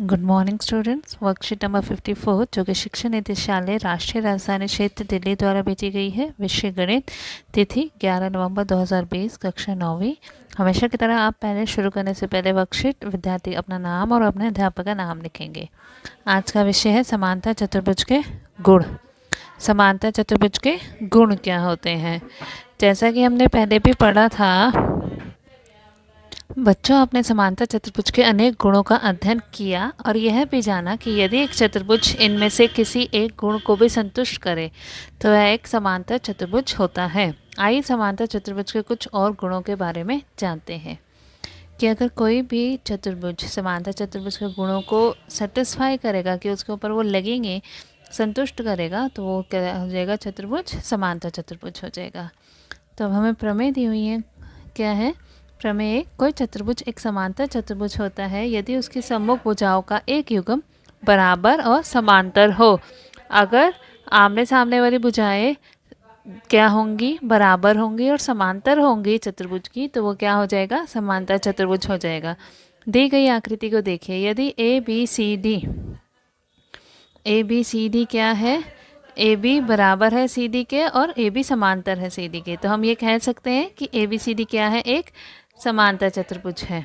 Good morning students. Worksheet number 54 जो कि शिक्षा निदेशालय राष्ट्रीय राजधानी क्षेत्र दिल्ली द्वारा भेजी गई है। विषय गणित, तिथि 11 नवंबर 2020, कक्षा 9वीं। हमेशा की तरह आप पहले शुरू करने से पहले वर्कशीट विद्यार्थी अपना नाम और अपने अध्यापक का नाम लिखेंगे। आज का विषय है समांतर चतुर्भुज के गुण। समांतर चतुर्भुज के गुण क्या होते हैं? जैसा कि हमने पहले भी पढ़ा था बच्चों, आपने समांतर चतुर्भुज के अनेक गुणों का अध्ययन किया और यह भी जाना कि यदि एक चतुर्भुज इनमें से किसी एक गुण को भी संतुष्ट करे तो वह एक समांतर चतुर्भुज होता है। आइए समांतर चतुर्भुज के कुछ और गुणों के बारे में जानते हैं कि अगर कोई भी चतुर्भुज समांतर चतुर्भुज के गुणों को सेटिस्फाई करेगा कि उसके ऊपर वो लगेंगे, संतुष्ट करेगा, तो वो क्या हो जाएगा? चतुर्भुज समांतर चतुर्भुज हो जाएगा। तो अब हमें प्रमेय दी हुई है। क्या है प्रमेय? कोई चतुर्भुज एक समांतर चतुर्भुज होता है यदि उसकी सम्मुख भुजाओं का एक युग्म बराबर और समांतर हो। अगर आमने सामने वाली भुजाएं क्या होंगी? बराबर होंगी और समांतर होंगी चतुर्भुज की, तो वो क्या हो जाएगा? समांतर चतुर्भुज हो जाएगा। दी गई आकृति को देखिए। यदि ए बी सी डी क्या है? ए बी बराबर है सी डी के और ए बी समांतर है सी डी के, तो हम ये कह सकते हैं कि ए बी सी डी क्या है? एक समांतर चतुर्भुज है।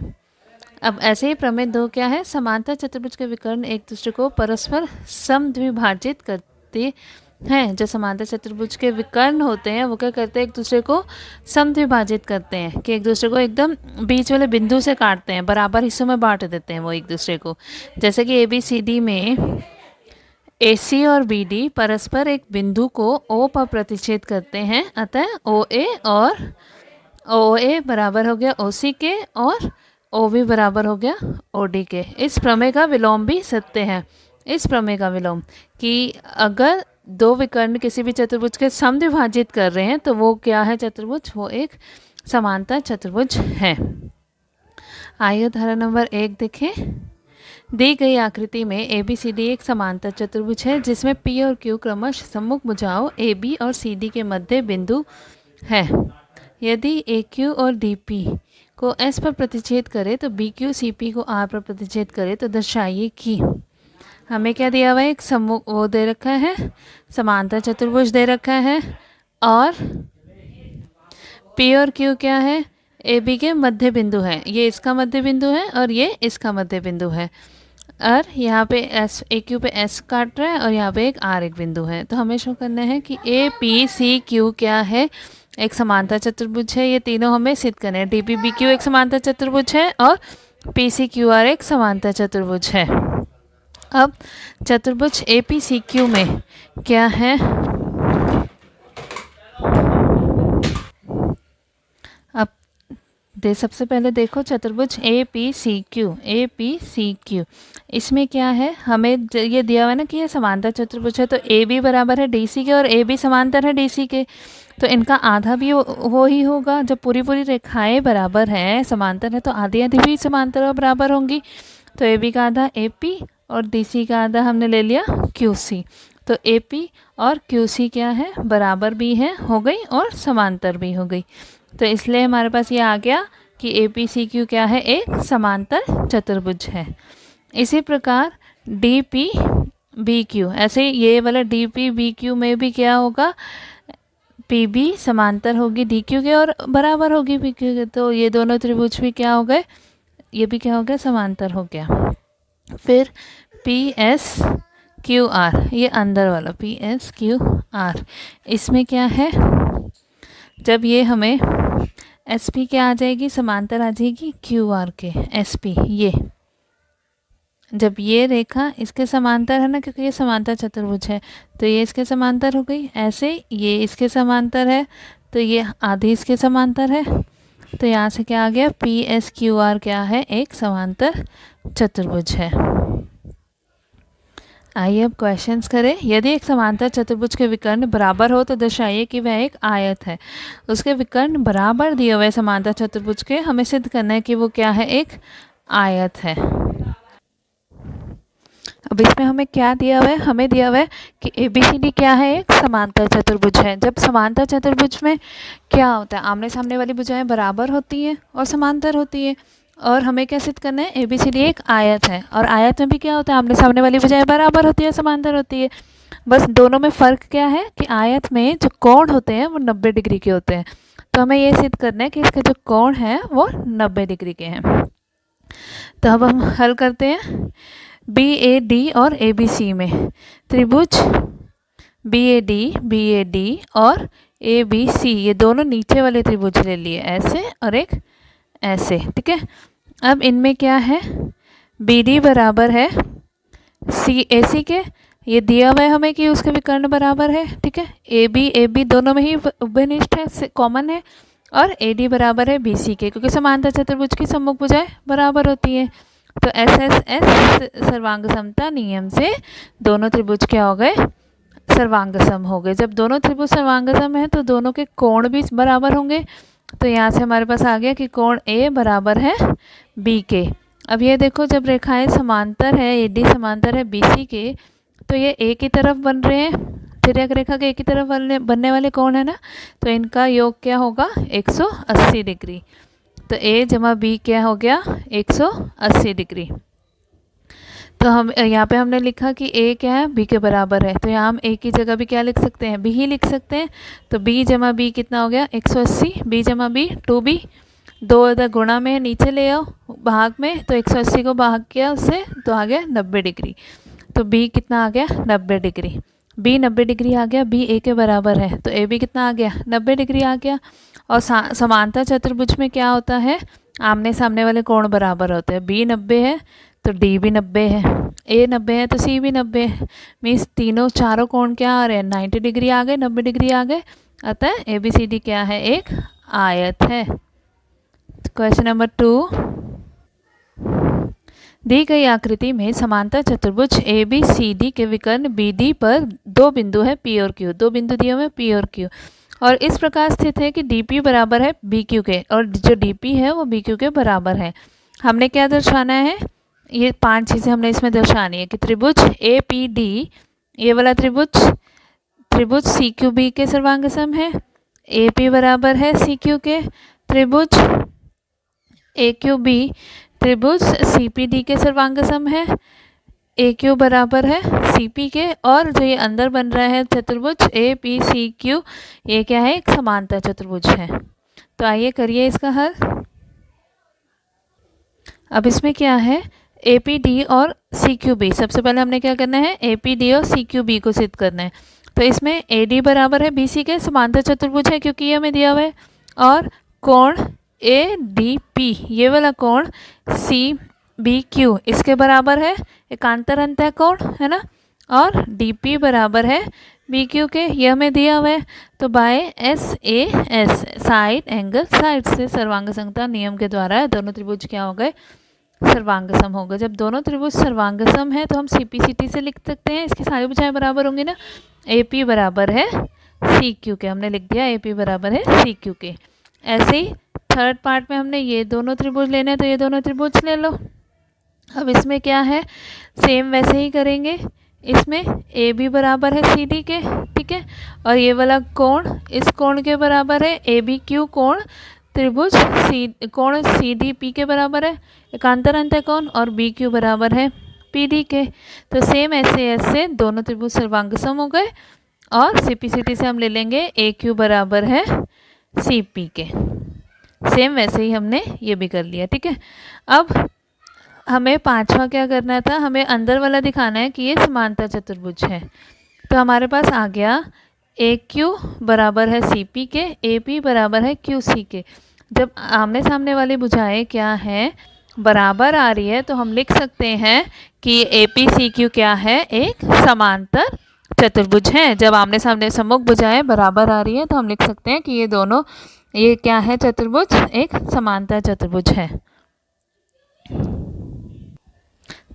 अब ऐसे ही प्रमेय 2 क्या है? समांतर चतुर्भुज के विकर्ण एक दूसरे को परस्पर समद्विभाजित करते हैं। जो समांतर चतुर्भुज के विकर्ण होते हैं वो क्या करते हैं? एक दूसरे को समद्विभाजित करते हैं कि एक दूसरे को एकदम बीच वाले बिंदु से काटते हैं, बराबर हिस्सों में बांट देते हैं वो एक दूसरे को। जैसे कि ए बी सी डी में AC और BD परस्पर एक बिंदु को O पर प्रतिच्छेद करते हैं, अतः OA बराबर हो गया OC के और OB बराबर हो गया OD के। इस प्रमेय का विलोम भी सत्य है। इस प्रमेय का विलोम कि अगर दो विकर्ण किसी भी चतुर्भुज के समद्विभाजित कर रहे हैं तो वो क्या है चतुर्भुज? वो एक समांतर चतुर्भुज है। आइए उदाहरण नंबर 1 देखें। दी गई आकृति में ए बी सी डी एक समांतर चतुर्भुज है जिसमें पी और क्यू क्रमशः सम्मुख भुजाओं ए बी और सी डी के मध्य बिंदु है। यदि ए क्यू और डी पी को एस पर प्रतिच्छेद करे तो बी क्यू सी पी को आर पर प्रतिच्छेद करे, तो दर्शाइए कि हमें क्या दिया हुआ है? एक सम्मुख वो दे रखा है, समांतर चतुर्भुज दे रखा है और पी और क्यू क्या है? ए बी के मध्य बिंदु है। ये इसका मध्य बिंदु है और ये इसका मध्य बिंदु है और यहाँ पे एस ए क्यू पे एस काट रहा है और यहाँ पे एक आर एक बिंदु है। तो हमें शो करना है कि ए पी सी क्यू क्या है? एक समांतर चतुर्भुज है। ये तीनों हमें सिद्ध करने हैं। डी पी बी क्यू एक समांतर चतुर्भुज है और पी सी क्यू आर एक समांतर चतुर्भुज है। अब चतुर्भुज ए पी सी क्यू में क्या है? अब सबसे पहले देखो चतुर्भुज ए पी सी क्यू, इसमें क्या है? हमें ये दिया हुआ है ना कि ये समांतर चतुर्भुज है, तो ए बी बराबर है डी सी के और ए बी समांतर है डी सी के, तो इनका आधा भी वो ही होगा। जब पूरी पूरी रेखाएं बराबर हैं, समांतर है, तो आधी आधी भी समांतर और बराबर होंगी। तो ए बी का आधा ए पी और डी सी का आधा हमने ले लिया क्यू सी। तो ए पी और क्यू सी क्या है? बराबर भी है, हो गई, और समांतर भी हो गई। तो इसलिए हमारे पास ये आ गया कि ए पी सी क्यू क्या है? एक समांतर चतुर्भुज है। इसी प्रकार डी पी बी क्यू, ऐसे ये वाला डी पी बी क्यू में भी क्या होगा? पी बी समांतर होगी डी क्यू के और बराबर होगी पी क्यू के, तो ये दोनों त्रिभुज भी क्या हो गए? ये भी क्या हो गया? समांतर हो गया। फिर पी एस क्यू आर, ये अंदर वाला पी एस क्यू आर, इसमें क्या है? जब ये हमें एस पी क्या आ जाएगी? समांतर आ जाएगी क्यू आर के एस पी। ये जब ये रेखा इसके समांतर है ना, क्योंकि ये समांतर चतुर्भुज है, तो ये इसके समांतर हो गई। ऐसे ये इसके समांतर है तो ये आधी इसके समांतर है, तो यहाँ से क्या आ गया? पी एस क्यू आर क्या है? एक समांतर चतुर्भुज है। आइए अब क्वेश्चंस करें। यदि एक समांतर चतुर्भुज के विकर्ण बराबर हो तो दर्शाइए कि वह एक आयत है। उसके विकर्ण बराबर दिए हुए समांतर चतुर्भुज के हमें सिद्ध करना है कि वो क्या है? एक आयत है। अब इसमें हमें क्या दिया हुआ है? हमें दिया हुआ है कि ए बी सी डी क्या है? एक समांतर चतुर्भुज है। जब समांतर चतुर्भुज में क्या होता है? आमने सामने वाली भुजाएं बराबर होती हैं और समांतर होती है। और हमें क्या सिद्ध करना है, ए बी सी डी एक आयत है, और आयत में भी क्या होता है, आमने सामने वाली भुजाएं बराबर होती है, समांतर होती है। बस दोनों में फ़र्क क्या है कि आयत में जो कोण होते हैं वो 90 डिग्री के होते हैं। तो हमें ये सिद्ध करना है कि इसके जो कोण हैं वो 90 डिग्री के हैं। तो अब हम हल करते हैं। बी ए डी और ए बी सी में त्रिभुज बी ए डी और ए बी सी, ये दोनों नीचे वाले त्रिभुज ले लिए, ऐसे और एक ऐसे, ठीक है। अब इनमें क्या है, बी डी बराबर है सी ए सी के, ये दिया हुआ है हमें कि उसके विकर्ण बराबर है, ठीक है। ए बी दोनों में ही उभयनिष्ठ है, कॉमन है, और ए डी बराबर है बी सी के, क्योंकि समांतर चतुर्भुज की सम्मुख भुजाएं बराबर होती है। तो एस एस एस सर्वांग समता नियम से दोनों त्रिभुज क्या हो गए, सर्वांग सम हो गए। जब दोनों त्रिभुज सर्वांग सम है तो दोनों के कोण भी बराबर होंगे। तो यहाँ से हमारे पास आ गया कि कोण ए बराबर है बी के। अब ये देखो, जब रेखाएं समांतर है, ए डी समांतर है बी सी के, तो ये ए की तरफ बन रहे हैं, तिर्यक रेखा के एक ही तरफ बनने वाले कोण है ना, तो इनका योग क्या होगा, 180 डिग्री। तो ए जमा बी क्या हो गया, 180 डिग्री। तो हम यहाँ पे हमने लिखा कि ए क्या है, बी के बराबर है, तो यहाँ हम ए की जगह भी क्या लिख सकते हैं, बी ही लिख सकते हैं। तो बी जमा बी कितना हो गया, 180, बी जमा बी 2b, 2 इधर गुणा में नीचे ले आओ भाग में, तो 180 को भाग किया उससे तो आ गया 90 डिग्री। तो बी कितना आ गया, 90 डिग्री। बी 90 डिग्री आ गया, बी ए के बराबर है, तो ए बी कितना आ गया, 90 डिग्री आ गया। और समांतर चतुर्भुज में क्या होता है, आमने सामने वाले कोण बराबर होते हैं। बी 90 है तो डी भी 90 है, ए 90 है तो सी भी 90 है, मीन्स तीनों चारों कोण क्या आ रहे हैं, 90 डिग्री आ गए, 90 डिग्री आ गए। अतः ए बी सी डी क्या है, एक आयत है। क्वेश्चन नंबर 2, दी गई आकृति में समांतर चतुर्भुज ए बी सी डी के विकर्ण बी डी पर 2 बिंदु है पी और क्यू, 2 बिंदु दिए हुए पी और क्यू, और इस प्रकार स्थित है कि डी पी बराबर है बी क्यू के, और जो डी पी है वो बी क्यू के बराबर है। हमने क्या दर्शाना है, ये 5 चीज़ें हमने इसमें दर्शानी है कि त्रिभुज ए पी डी, ये वाला त्रिभुज सी क्यू बी के सर्वांग सम है, ए पी बराबर है सी क्यू के, त्रिभुज ए क्यू बी त्रिभुज सी पी डी के सर्वांग सम है, ए क्यू बराबर है सी पी के, और जो ये अंदर बन रहा है चतुर्भुज ए पी सी क्यू, ये क्या है, एक समांतर चतुर्भुज है। तो आइए करिए इसका हल। अब इसमें क्या है, ए पी डी और सी क्यू बी, सबसे पहले हमने क्या करना है, ए पी डी और सी क्यू बी को सिद्ध करना है। तो इसमें ए डी बराबर है बी सी के, समांतर चतुर्भुज है क्योंकि ये हमें दिया हुआ है, और कोण ए डी पी, ये वाला कोण सी बी क्यू इसके बराबर है, एकांतर अंतः कोण है ना, और डी पी बराबर है बी क्यू के, ये हमें दिया हुआ है। तो by S A S, side angle side से सर्वांग समता नियम के द्वारा दोनों त्रिभुज क्या हो गए, सर्वांग सम हो गए। जब दोनों त्रिभुज सर्वांग सम है तो हम सी पी सी टी से लिख सकते हैं, इसकी सारी भुजाएं बराबर होंगी ना। ए पी बराबर है सी क्यू के, हमने लिख दिया ए पी बराबर है सी क्यू के। ऐसे ही थर्ड पार्ट में हमने ये दोनों त्रिभुज लेने हैं, तो ये दोनों त्रिभुज ले लो। अब इसमें क्या है, सेम वैसे ही करेंगे, इसमें ए बी बराबर है सी डी के, ठीक है, और ये वाला कोण इस कोण के बराबर है, ए बी क्यू कोण त्रिभुज कोण सी डी पी के बराबर है, एकांतर अंतः कोण, और बी क्यू बराबर है पी डी के। तो सेम ऐसे ऐसे दोनों त्रिभुज सर्वांग सम हो गए, और सी पी सी टी से हम ले लेंगे ए क्यू बराबर है सी पी के। सेम वैसे ही हमने ये भी कर लिया, ठीक है। अब हमें पांचवा क्या करना था, हमें अंदर वाला दिखाना है कि ये समांतर चतुर्भुज है। तो हमारे पास आ गया ए क्यू बराबर है सी पी के, ए पी बराबर है क्यू सी के। जब आमने सामने वाली भुजाएं क्या है, बराबर आ रही है, तो हम लिख सकते हैं कि ए पी सी क्यू क्या है, एक समांतर चतुर्भुज है। जब आमने सामने सम्मुख भुजाएं बराबर आ रही है तो हम लिख सकते हैं कि ये दोनों, ये क्या है, चतुर्भुज एक समांतर चतुर्भुज है।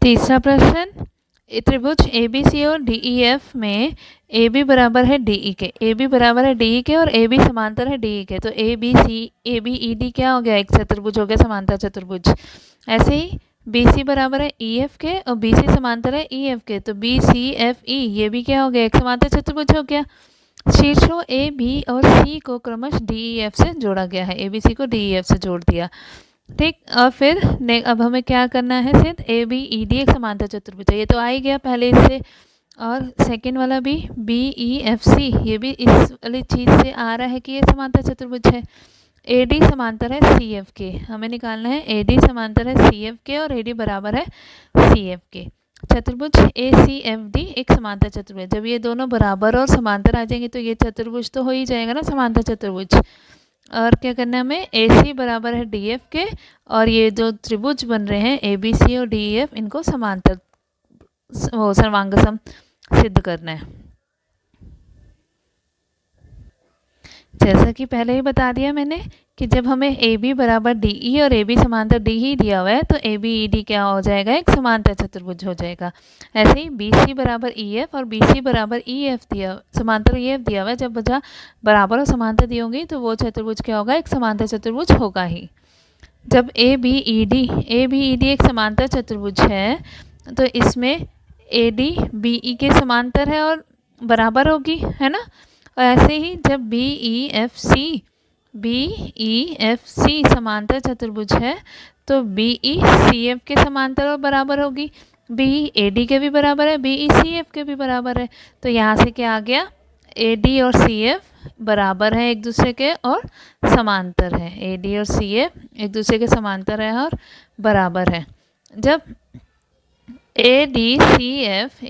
तीसरा प्रश्न, त्रिभुज ए बी सी और डी ई एफ में ए बी बराबर है डी ई के, ए बी बराबर है डी ई के, और ए बी समांतर है डी ई के। तो ए बी ई डी क्या हो गया, एक चतुर्भुज हो गया, समांतर चतुर्भुज। ऐसे ही बी सी बराबर है ई एफ के, और बी सी समांतर है ई एफ के, तो बी सी एफ ई ये भी क्या हो गया, एक समांतर चतुर्भुज हो गया। शीर्षों ए बी और सी को क्रमश डी ई एफ से जोड़ा गया है, ए बी सी को डी ई एफ से जोड़ दिया। ठीक। और फिर अब हमें क्या करना है, सिर्फ ए बी ई डी एक समांतर चतुर्भुज है, ये तो आ ही गया पहले इससे। और सेकंड वाला भी बी ई एफ सी, ये भी इस वाली चीज़ से आ रहा है कि ये समांतर चतुर्भुज है। ए डी समांतर है सी एफ के, हमें निकालना है ए डी समांतर है सी एफ के और ए डी बराबर है सी एफ के। चतुर्भुज ए सी एफ डी एक समांतर चतुर्भुज, जब ये दोनों बराबर और समांतर आ जाएंगे तो ये चतुर्भुज तो हो ही जाएगा ना, समांतर चतुर्भुज। और क्या करना है हमें, ए सी बराबर है डी एफ के, और ये जो त्रिभुज बन रहे हैं ए बी सी और डी एफ, इनको समांतर वो सर्वांगसम सिद्ध करना है। जैसा कि पहले ही बता दिया मैंने कि जब हमें ए बी बराबर डी ई और ए बी समांतर डी ही दिया हुआ है तो ए बी ई डी क्या हो जाएगा, एक समांतर चतुर्भुज हो जाएगा। ऐसे ही बी सी बराबर ई एफ और बी सी बराबर ई एफ दिया, समांतर ई एफ दिया हुआ है, जब जहाँ बराबर और समांतर दी होंगी तो वो चतुर्भुज क्या होगा, एक समांतर चतुर्भुज होगा ही। जब ए बी ई डी एक समांतर चतुर्भुज है तो इसमें ए डी बी ई के समांतर है और बराबर होगी, है ना। और ऐसे ही जब बी ई एफ सी समांतर चतुर्भुज है तो बी ई सी एफ के समांतर और बराबर होगी। बी ए डी के भी बराबर है, बी ई सी एफ के भी बराबर है, तो यहाँ से क्या आ गया, ए डी और सी एफ बराबर है एक दूसरे के और समांतर है। ए डी और सी एफ एक दूसरे के समांतर है और बराबर है। जब ए डी सी एफ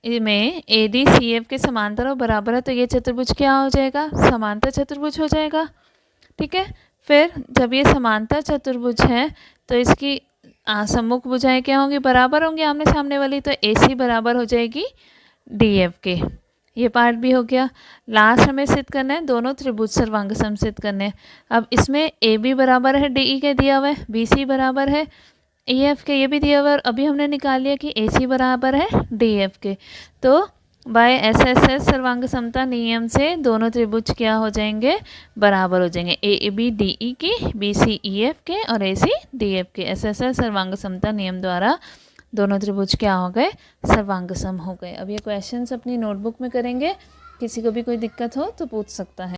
में ए डी सी एफ के समांतर और बराबर है तो ये चतुर्भुज क्या हो जाएगा, समांतर चतुर्भुज हो जाएगा। ठीक है। फिर जब ये समांतर चतुर्भुज है तो इसकी सम्मुख भुजाएं क्या होंगी, बराबर होंगी आमने सामने वाली, तो ए सी बराबर हो जाएगी डी एफ के। ये पार्ट भी हो गया। लास्ट हमें सिद्ध करना है दोनों त्रिभुज सर्वांगसम सिद्ध करने हैं। अब इसमें ए बी बराबर है डी ई के दिया हुआ है, बी सी बराबर है ई एफ के, ये भी दिया हुआ है। अभी हमने निकाल लिया कि ए सी बराबर है डी एफ के, तो बाय एस एस एस सर्वांग समता नियम से दोनों त्रिभुज क्या हो जाएंगे, बराबर हो जाएंगे। ए बी डी ई की, बी सी ई एफ के और ए सी डी एफ के। एस एस एस सर्वांग समता नियम द्वारा दोनों त्रिभुज क्या हो गए, सर्वांगसम हो गए। अब ये क्वेश्चंस अपनी नोटबुक में करेंगे, किसी को भी कोई दिक्कत हो तो पूछ सकता है।